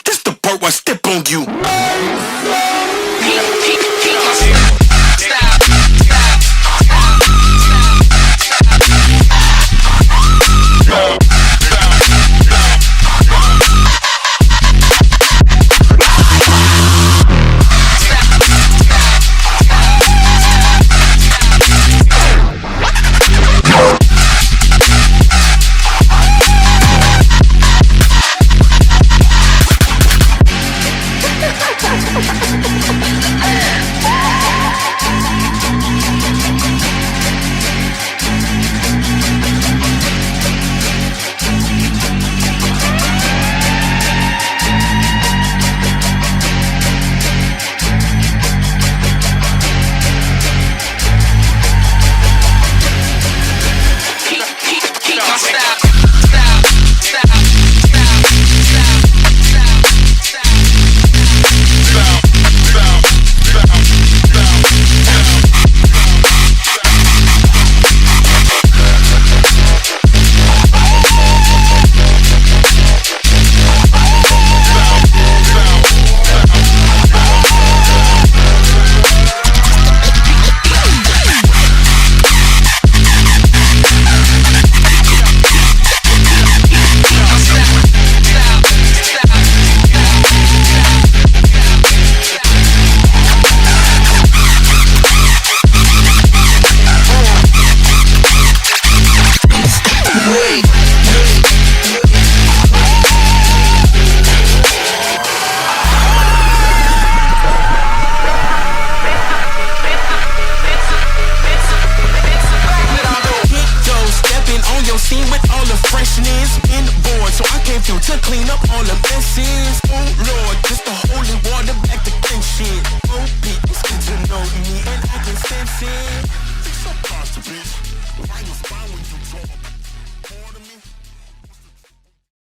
This the part where I step on you. To clean up all the messes. Oh Lord, just the holy water back to clean shit. Oh Pete, it's good to know me and I can sense it. It's so fast, bitch. Why you smile when you talk?